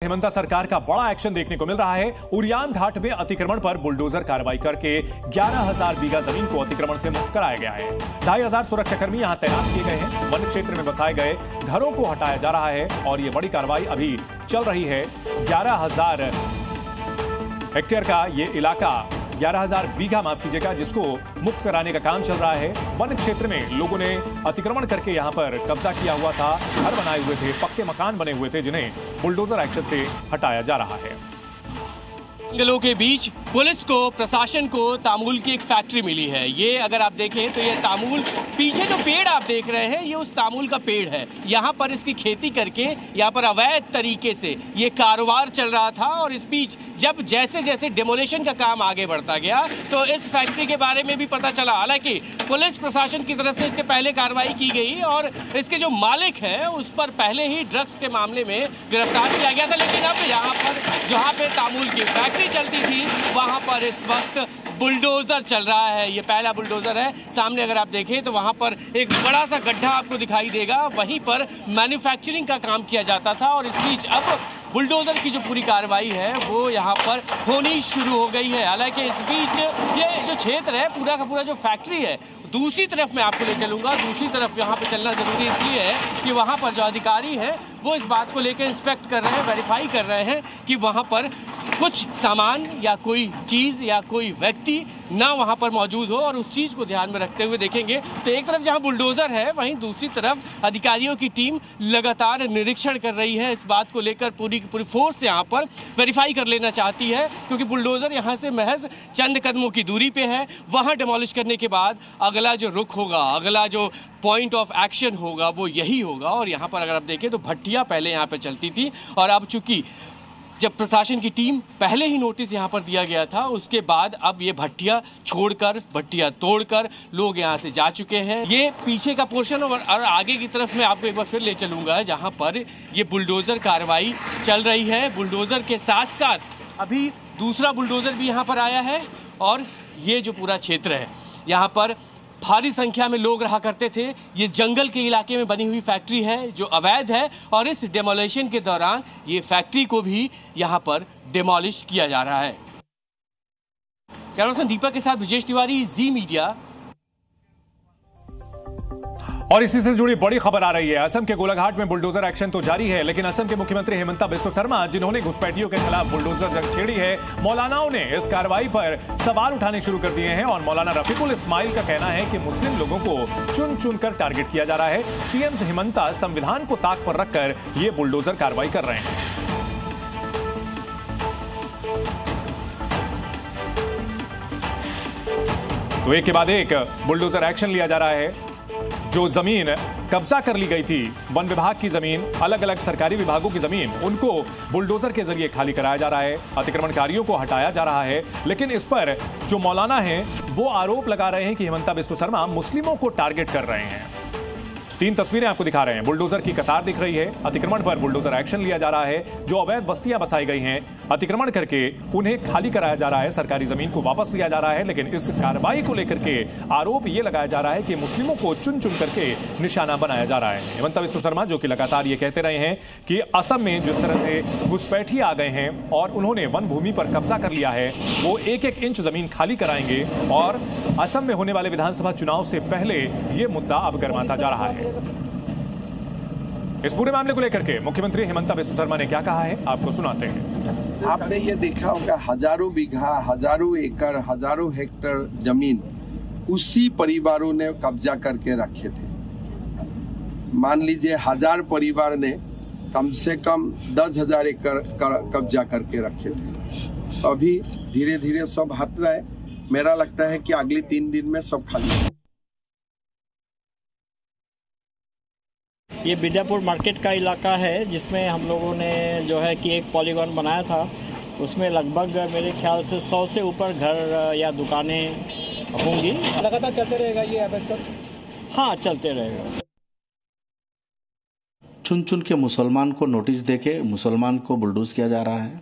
हेमंता सरकार का बड़ा एक्शन देखने को मिल रहा है। उरियान घाट में अतिक्रमण पर बुलडोजर कार्रवाई करके 11,000 बीघा जमीन को अतिक्रमण से मुक्त कराया गया है। 2,500 सुरक्षाकर्मी यहां तैनात किए गए हैं। वन क्षेत्र में बसाए गए घरों को हटाया जा रहा है और यह बड़ी कार्रवाई अभी चल रही है। 11,000 हेक्टेयर का ये इलाका 11,000 बीघा माफ कीजिएगा, जिसको मुक्त कराने का काम चल रहा है। वन क्षेत्र में लोगों ने अतिक्रमण करके यहां पर कब्जा किया हुआ था। घर बनाए हुए थे, पक्के मकान बने हुए थे, जिन्हें बुलडोजर एक्शन से हटाया जा रहा है। जंगलों के बीच पुलिस को, प्रशासन को तामुल की एक फैक्ट्री मिली है। ये अगर आप देखें तो ये तामुल, पीछे जो पेड़ आप देख रहे हैं, ये उस तामुल का पेड़ है। यहाँ पर इसकी खेती करके यहाँ पर अवैध तरीके से ये कारोबार चल रहा था। और इस बीच जब जैसे जैसे डेमोलेशन का काम आगे बढ़ता गया तो इस फैक्ट्री के बारे में भी पता चला। हालांकि पुलिस प्रशासन की तरफ से इसके पहले कार्रवाई की गई और इसके जो मालिक हैं उस पर पहले ही ड्रग्स के मामले में गिरफ्तार किया गया था। लेकिन अब यहाँ पर जहाँ पे तामुल की फैक्ट्री चलती थी वहाँ पर इस वक्त बुलडोजर चल रहा है। ये पहला बुलडोजर है। सामने अगर आप देखें तो वहाँ पर एक बड़ा सा गड्ढा आपको दिखाई देगा। वहीं पर मैन्युफैक्चरिंग का काम किया जाता था और इस बीच अब बुलडोजर की जो पूरी कार्रवाई है वो यहाँ पर होनी शुरू हो गई है। हालांकि इस बीच ये जो क्षेत्र है, पूरा का पूरा जो फैक्ट्री है, दूसरी तरफ मैं आपको ले चलूँगा। दूसरी तरफ यहाँ पे चलना ज़रूरी इसलिए है कि वहाँ पर जो अधिकारी हैं वो इस बात को लेकर इंस्पेक्ट कर रहे हैं, वेरीफाई कर रहे हैं कि वहाँ पर कुछ सामान या कोई चीज़ या कोई व्यक्ति ना वहाँ पर मौजूद हो। और उस चीज़ को ध्यान में रखते हुए देखेंगे तो एक तरफ जहाँ बुलडोज़र है, वहीं दूसरी तरफ अधिकारियों की टीम लगातार निरीक्षण कर रही है। इस बात को लेकर पूरी की पूरी फोर्स यहाँ पर वेरीफाई कर लेना चाहती है, क्योंकि बुलडोज़र यहाँ से महज चंद कदमों की दूरी पे है। वहाँ डिमोलिश करने के बाद अगला जो रुख होगा, अगला जो पॉइंट ऑफ एक्शन होगा वो यही होगा। और यहाँ पर अगर आप देखें तो भट्टियाँ पहले यहाँ पर चलती थी और अब चूँकि जब प्रशासन की टीम पहले ही नोटिस यहाँ पर दिया गया था, उसके बाद अब ये भट्टियाँ छोड़कर, भट्टियाँ तोड़कर लोग यहाँ से जा चुके हैं। ये पीछे का पोर्शन और आगे की तरफ मैं आपको एक बार फिर ले चलूँगा, जहाँ पर ये बुलडोज़र कार्रवाई चल रही है। बुलडोज़र के साथ साथ अभी दूसरा बुलडोज़र भी यहाँ पर आया है और ये जो पूरा क्षेत्र है, यहाँ पर भारी संख्या में लोग रहा करते थे। ये जंगल के इलाके में बनी हुई फैक्ट्री है जो अवैध है और इस डेमोलेशन के दौरान ये फैक्ट्री को भी यहाँ पर डेमोलिश किया जा रहा है। कैमरा पर्सन दीपक के साथ विजेश तिवारी, जी मीडिया। और इसी से जुड़ी बड़ी खबर आ रही है। असम के गोलाघाट में बुलडोजर एक्शन तो जारी है, लेकिन असम के मुख्यमंत्री हेमंता बिस्वा शर्मा, जिन्होंने घुसपैठियों के खिलाफ बुलडोजर जंग छेड़ी है, मौलानाओं ने इस कार्रवाई पर सवाल उठाने शुरू कर दिए हैं। और मौलाना रफीकुल इस्माइल का कहना है कि मुस्लिम लोगों को चुन चुनकर टारगेट किया जा रहा है। सीएम हेमंता संविधान को ताक पर रखकर यह बुलडोजर कार्रवाई कर रहे हैं। तो एक के बाद एक बुलडोजर एक्शन लिया जा रहा है। जो जमीन कब्जा कर ली गई थी, वन विभाग की जमीन, अलग अलग सरकारी विभागों की जमीन, उनको बुलडोजर के जरिए खाली कराया जा रहा है। अतिक्रमणकारियों को हटाया जा रहा है। लेकिन इस पर जो मौलाना हैं वो आरोप लगा रहे हैं कि हेमंता बिस्वा शर्मा मुस्लिमों को टारगेट कर रहे हैं। 3 तस्वीरें आपको दिखा रहे हैं। बुलडोजर की कतार दिख रही है। अतिक्रमण पर बुलडोजर एक्शन लिया जा रहा है। जो अवैध बस्तियां बसाई गई हैं, अतिक्रमण करके उन्हें खाली कराया जा रहा है, सरकारी जमीन को वापस लिया जा रहा है। लेकिन इस कार्रवाई को लेकर के आरोप यह लगाया जा रहा है कि मुस्लिमों को चुन चुन करके निशाना बनाया जा रहा है। हेमंता बिस्वा शर्मा जो कि लगातार ये कहते रहे हैं कि असम में जिस तरह से घुसपैठी आ गए हैं और उन्होंने वन भूमि पर कब्जा कर लिया है, वो एक एक इंच जमीन खाली कराएंगे। और असम में होने वाले विधानसभा चुनाव से पहले यह मुद्दा अब गर्माता जा रहा है। इस पूरे मामले को लेकर के मुख्यमंत्री हेमंता बिस्वा शर्मा ने क्या कहा है, आपको सुनाते हैं। आपने ये देखा होगा, हजारों बीघा, हजारों एकड़, हजारों हेक्टेयर जमीन उसी परिवारों ने कब्जा करके रखे थे। मान लीजिए 1000 परिवार ने कम से कम 10,000 एकड़ कब्जा करके रखे थे। अभी धीरे धीरे सब हट रहा है। मेरा लगता है कि अगले 3 दिन में सब खाली है। ये विद्यापुर मार्केट का इलाका है, जिसमें हम लोगों ने जो है कि एक पॉलीगॉन बनाया था। उसमें लगभग मेरे ख्याल से 100 से ऊपर घर या दुकानें होंगी। लगातार चलते रहेगा ये अवैध? हाँ, चलते रहेगा। चुन चुन के मुसलमान को नोटिस देके मुसलमान को बुलडोज किया जा रहा है।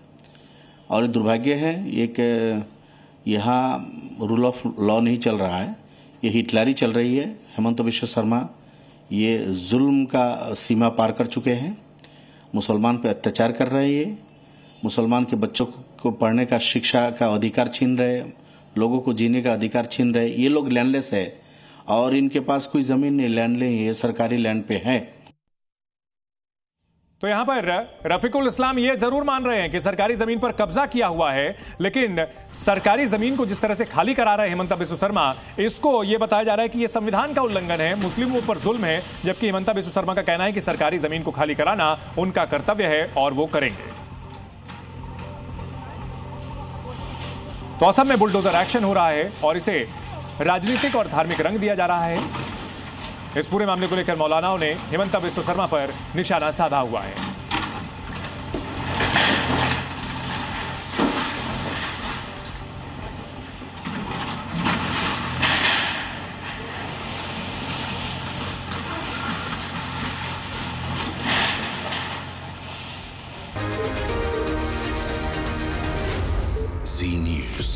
और ये दुर्भाग्य है ये कि यहाँ रूल ऑफ लॉ नहीं चल रहा है, ये हिटलरी चल रही है। हेमंता बिस्वा शर्मा ये जुल्म का सीमा पार कर चुके हैं, मुसलमान पे अत्याचार कर रहे हैं। मुसलमान के बच्चों को पढ़ने का, शिक्षा का अधिकार छीन रहे, लोगों को जीने का अधिकार छीन रहे। ये लोग लैंडलेस है और इनके पास कोई ज़मीन नहीं, लैंड नहीं, ये सरकारी लैंड पे है। तो यहां पर रफीकुल इस्लाम ये जरूर मान रहे हैं कि सरकारी जमीन पर कब्जा किया हुआ है, लेकिन सरकारी जमीन को जिस तरह से खाली करा रहे हैं हिमंता बिस्वा शर्मा, इसको यह बताया जा रहा है कि यह संविधान का उल्लंघन है, मुस्लिमों पर जुल्म है। जबकि हिमंता बिस्वा शर्मा का कहना है कि सरकारी जमीन को खाली कराना उनका कर्तव्य है और वो करेंगे। तो असम में बुलडोजर एक्शन हो रहा है और इसे राजनीतिक और धार्मिक रंग दिया जा रहा है। इस पूरे मामले को लेकर मौलानाओं ने हिमंता बिस्वा शर्मा पर निशाना साधा हुआ है। Z News.